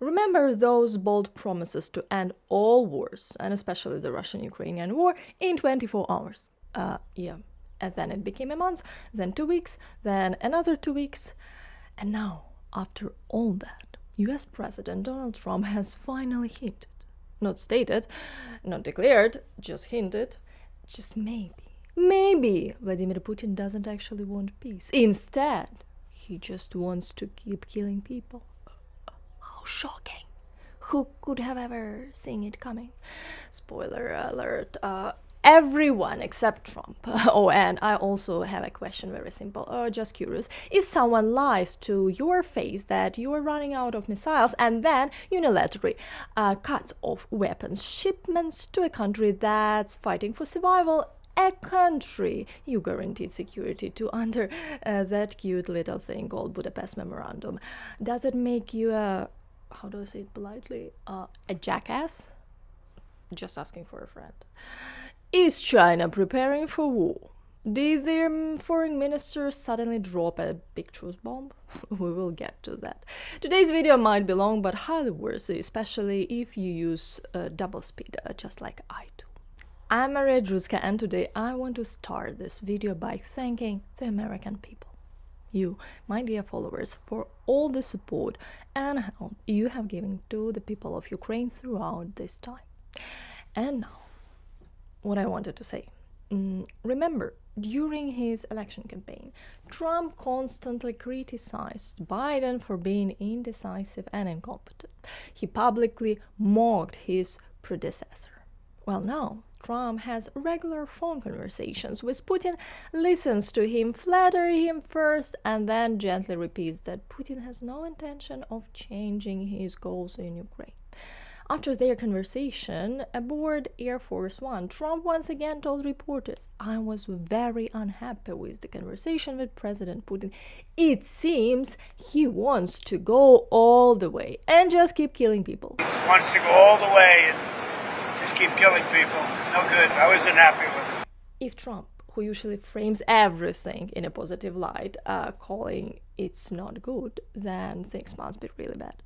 Remember those bold promises to end all wars, and especially the Russian-Ukrainian war, in 24 hours. And then it became a month, then 2 weeks, then another 2 weeks. And now, after all that, US President Donald Trump has finally hinted, not stated, not declared, just hinted, just maybe Vladimir Putin doesn't actually want peace. Instead, he just wants to keep killing people. How shocking. Who could have ever seen it coming? Spoiler alert, everyone except Trump. Oh, and I also have a question, very simple, just curious. If someone lies to your face that you are running out of missiles and then unilaterally cuts off weapons shipments to a country that's fighting for survival, a country you guaranteed security to under that cute little thing called Budapest Memorandum, does it make you how do I say it politely, a jackass? Just asking for a friend. Is China preparing for war? Did their foreign minister suddenly drop a big truth bomb? We will get to that. Today's video might be long, but highly worthy, especially if you use double speed, just like I do. I'm Maria Druska, and today I want to start this video by thanking the American people. You, my dear followers, for all the support and help you have given to the people of Ukraine throughout this time. And now, what I wanted to say. Remember, during his election campaign, Trump constantly criticized Biden for being indecisive and incompetent. He publicly mocked his predecessor. Well, now, Trump has regular phone conversations with Putin, listens to him, flatters him first, and then gently repeats that Putin has no intention of changing his goals in Ukraine. After their conversation aboard Air Force One, Trump once again told reporters, "I was very unhappy with the conversation with President Putin. It seems he wants to go all the way and just keep killing people." He wants to go all the way and just keep killing people. No good. I wasn't happy with it. If Trump, who usually frames everything in a positive light, calling it's not good, then things must be really bad.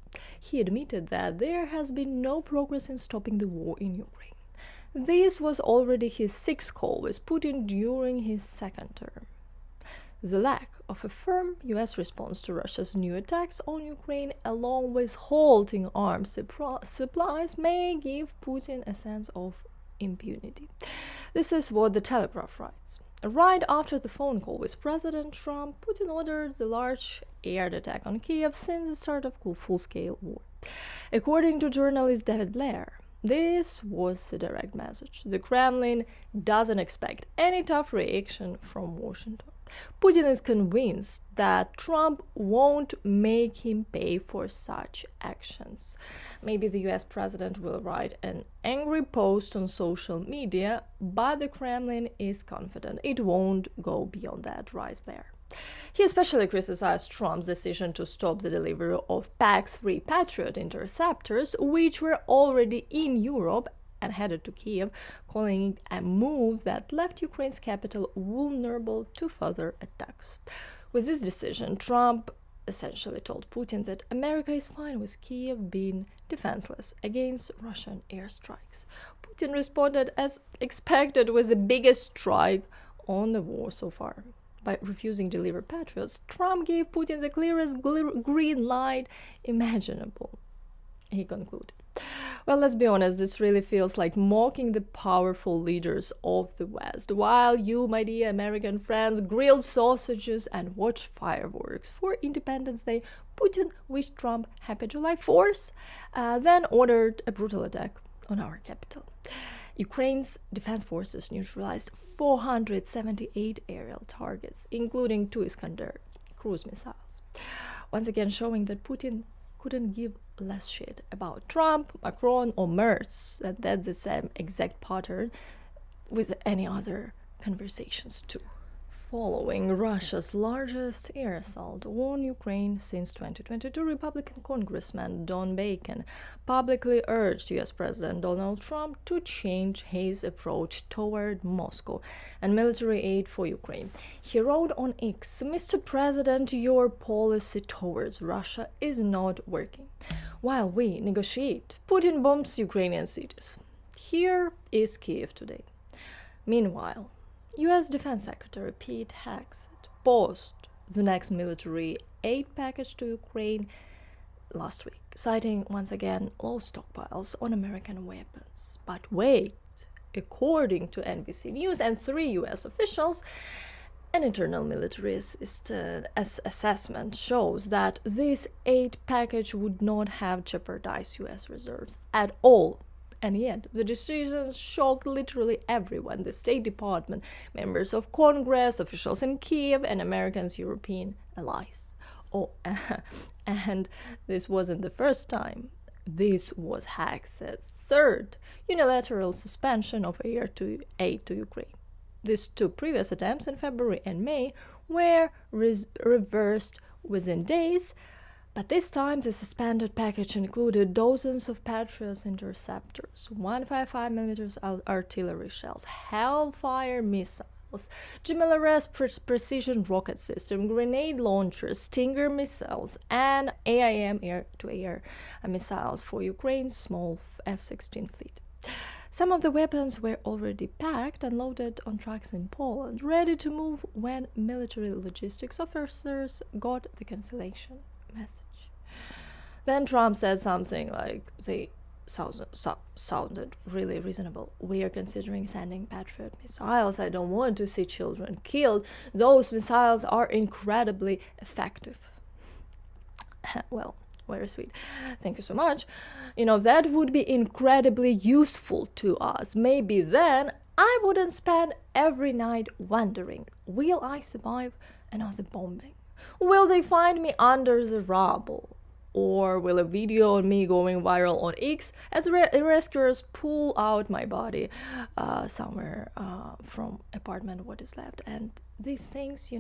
He admitted that there has been no progress in stopping the war in Ukraine. This was already his sixth call with Putin during his second term. The lack of a firm US response to Russia's new attacks on Ukraine, along with halting arms supplies, may give Putin a sense of impunity. This is what The Telegraph writes. Right after the phone call with President Trump, Putin ordered the large air attack on Kiev since the start of full-scale war. According to journalist David Blair, this was the direct message. The Kremlin doesn't expect any tough reaction from Washington. Putin is convinced that Trump won't make him pay for such actions. Maybe the US president will write an angry post on social media, but the Kremlin is confident it won't go beyond that, writes Blair. He especially criticized Trump's decision to stop the delivery of PAC-3 Patriot interceptors, which were already in Europe and headed to Kiev, calling it a move that left Ukraine's capital vulnerable to further attacks. With this decision, Trump essentially told Putin that America is fine with Kiev being defenseless against Russian airstrikes. Putin responded as expected with the biggest strike on the war so far. By refusing to deliver Patriots, Trump gave Putin the clearest green light imaginable, he concluded. Well, let's be honest, this really feels like mocking the powerful leaders of the West. While you, my dear American friends, grilled sausages and watched fireworks for Independence Day, Putin wished Trump Happy July 4th, then ordered a brutal attack on our capital. Ukraine's defense forces neutralized 478 aerial targets, including 2 Iskander cruise missiles. Once again showing that Putin couldn't give less shit about Trump, Macron, or Merz, and that's the same exact pattern with any other conversations too. Following Russia's largest air assault on Ukraine since 2022, Republican Congressman Don Bacon publicly urged US President Donald Trump to change his approach toward Moscow and military aid for Ukraine. He wrote on X, "Mr. President, your policy towards Russia is not working. While we negotiate, Putin bombs Ukrainian cities. Here is Kiev today." Meanwhile, U.S. Defense Secretary Pete Hegseth paused the next military aid package to Ukraine last week, citing once again low stockpiles on American weapons. But wait, according to NBC News and 3 U.S. officials, an internal military assessment shows that this aid package would not have jeopardized U.S. reserves at all. And yet, the decision shocked literally everyone: the State Department, members of Congress, officials in Kiev, and Americans' European allies. Oh, and this wasn't the first time. This was Hegseth's third unilateral suspension of aid to Ukraine. These 2 previous attempts in February and May were reversed within days, but this time the suspended package included dozens of Patriot interceptors, 155mm artillery shells, Hellfire missiles, GMLRS precision rocket system, grenade launchers, Stinger missiles, and AIM air-to-air missiles for Ukraine's small F-16 fleet. Some of the weapons were already packed and loaded on trucks in Poland, ready to move when military logistics officers got the cancellation message. Then Trump said something like, they sounded really reasonable. "We are considering sending Patriot missiles. I don't want to see children killed. Those missiles are incredibly effective." Well, very sweet. Thank you so much. That would be incredibly useful to us. Maybe then I wouldn't spend every night wondering, will I survive another bombing? Will they find me under the rubble? Or will a video on me going viral on X as rescuers pull out my body somewhere from apartment what is left? And these things,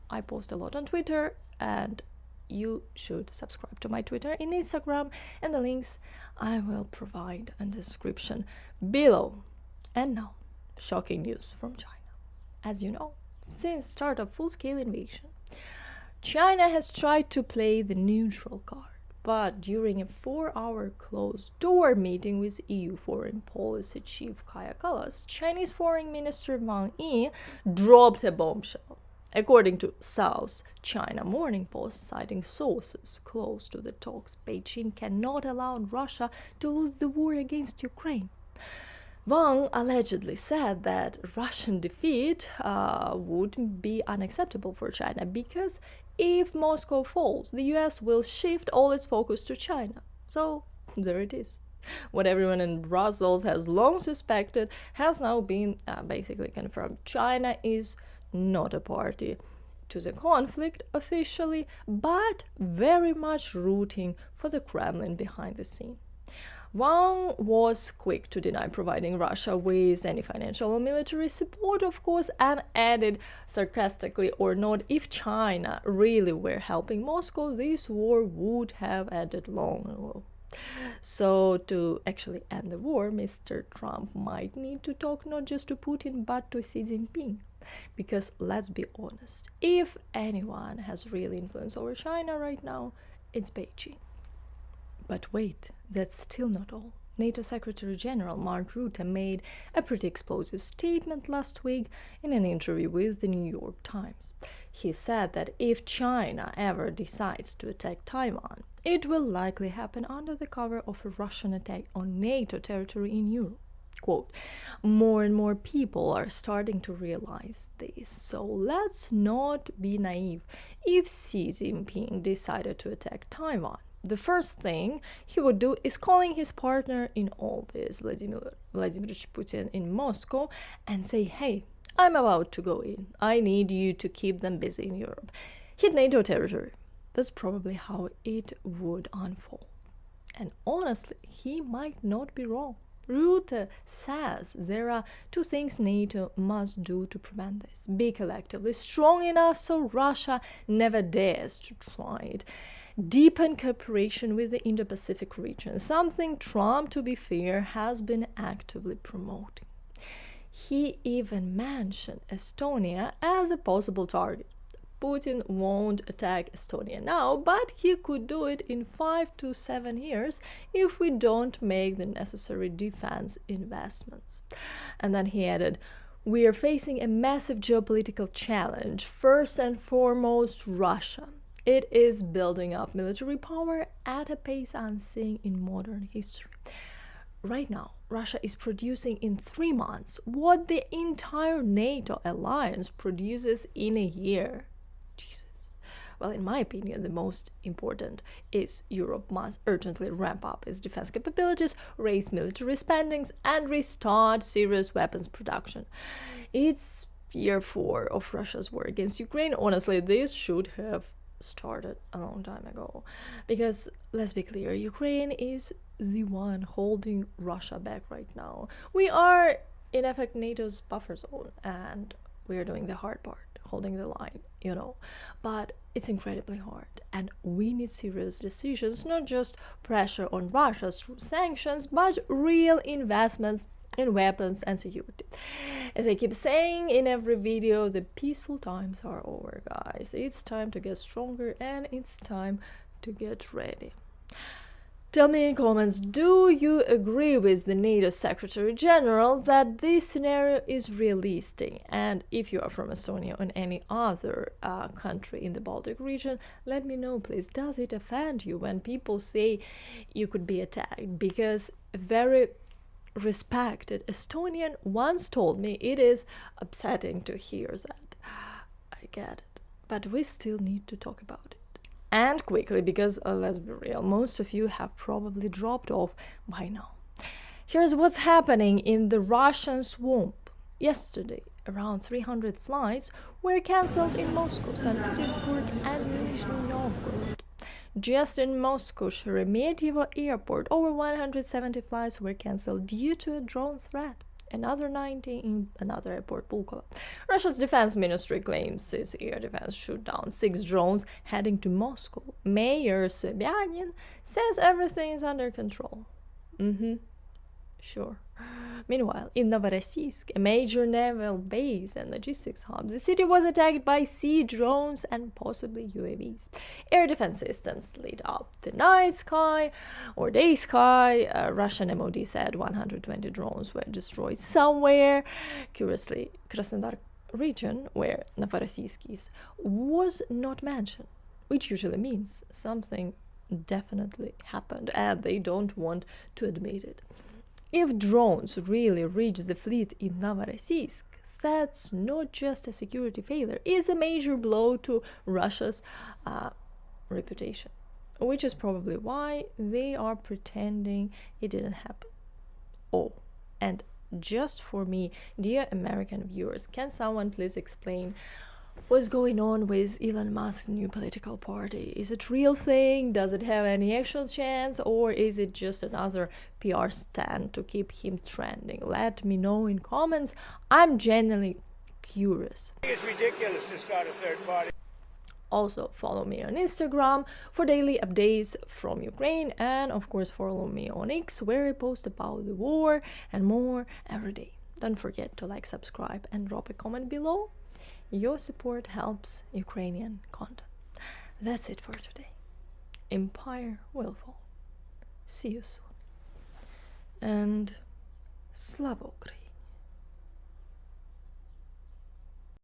I post a lot on Twitter, and you should subscribe to my Twitter and Instagram, and the links I will provide in the description below. And now, shocking news from China. As you know, since start of full-scale invasion, China has tried to play the neutral card, but during a 4-hour closed-door meeting with EU Foreign Policy Chief Kaja Kallas, Chinese Foreign Minister Wang Yi dropped a bombshell. According to South China Morning Post, citing sources close to the talks, Beijing cannot allow Russia to lose the war against Ukraine. Wang allegedly said that Russian defeat would be unacceptable for China because if Moscow falls, the US will shift all its focus to China. So there it is. What everyone in Brussels has long suspected has now been basically confirmed. China is not a party to the conflict officially, but very much rooting for the Kremlin behind the scene. Wang was quick to deny providing Russia with any financial or military support, of course, and added sarcastically, or not, if China really were helping Moscow, this war would have ended long ago. So to actually end the war, Mr. Trump might need to talk not just to Putin, but to Xi Jinping. Because let's be honest, if anyone has real influence over China right now, it's Beijing. But wait, that's still not all. NATO Secretary General Mark Rutte made a pretty explosive statement last week in an interview with the New York Times. He said that if China ever decides to attack Taiwan, it will likely happen under the cover of a Russian attack on NATO territory in Europe. Quote, "More and more people are starting to realize this, so let's not be naive. If Xi Jinping decided to attack Taiwan, the first thing he would do is calling his partner in all this, Vladimir Putin in Moscow, and say, hey, I'm about to go in. I need you to keep them busy in Europe. Hit NATO territory." That's probably how it would unfold. And honestly, he might not be wrong. Rutte says there are two things NATO must do to prevent this. Be collectively strong enough so Russia never dares to try it. Deepen cooperation with the Indo-Pacific region, something Trump, to be fair, has been actively promoting. He even mentioned Estonia as a possible target. Putin won't attack Estonia now, but he could do it in 5 to 7 years if we don't make the necessary defense investments. And then he added, we are facing a massive geopolitical challenge, first and foremost Russia. It is building up military power at a pace unseen in modern history. Right now, Russia is producing in 3 months what the entire NATO alliance produces in a year. Jesus. Well, in my opinion, the most important is Europe must urgently ramp up its defense capabilities, raise military spendings, and restart serious weapons production. It's year 4 of Russia's war against Ukraine. Honestly, this should have started a long time ago. Because, let's be clear, Ukraine is the one holding Russia back right now. We are, in effect, NATO's buffer zone, and we are doing the hard part, holding the line, But it's incredibly hard, and we need serious decisions, not just pressure on Russia through sanctions, but real investments in weapons and security. As I keep saying in every video, the peaceful times are over, guys. It's time to get stronger, and it's time to get ready. Tell me in comments, do you agree with the NATO Secretary General that this scenario is realistic? And if you are from Estonia or any other country in the Baltic region, let me know, please. Does it offend you when people say you could be attacked? Because a very respected Estonian once told me it is upsetting to hear that. I get it. But we still need to talk about it. And quickly, because let's be real, most of you have probably dropped off by now. Here's what's happening in the Russian swamp. Yesterday, around 300 flights were cancelled in Moscow, St. Petersburg, and Nizhny Novgorod. Just in Moscow Sheremetyevo Airport, over 170 flights were cancelled due to a drone threat. Another 90 in another airport, Pulkovo. Russia's defense ministry claims its air defense shot down 6 drones heading to Moscow. Mayor Sobyanin says everything is under control. Sure. Meanwhile, in Novorossiysk, a major naval base and logistics hub, the city was attacked by sea drones and possibly UAVs. Air defense systems lit up the night sky or day sky. Russian MOD said 120 drones were destroyed somewhere. Curiously, Krasnodar region, where Novorossiysk is, was not mentioned, which usually means something definitely happened and they don't want to admit it. If drones really reach the fleet in Novorossiysk, that's not just a security failure, it's a major blow to Russia's reputation, which is probably why they are pretending it didn't happen. Oh, and just for me, dear American viewers, can someone please explain what's going on with Elon Musk's new political party? Is it a real thing? Does it have any actual chance? Or is it just another PR stunt to keep him trending? Let me know in comments. I'm genuinely curious. It's ridiculous to start a third party. Also, follow me on Instagram for daily updates from Ukraine, and of course follow me on X, where I post about the war and more every day. Don't forget to like, subscribe, and drop a comment below. Your support helps Ukrainian content. That's it for today. Empire will fall. See you soon. And Slava Ukraini!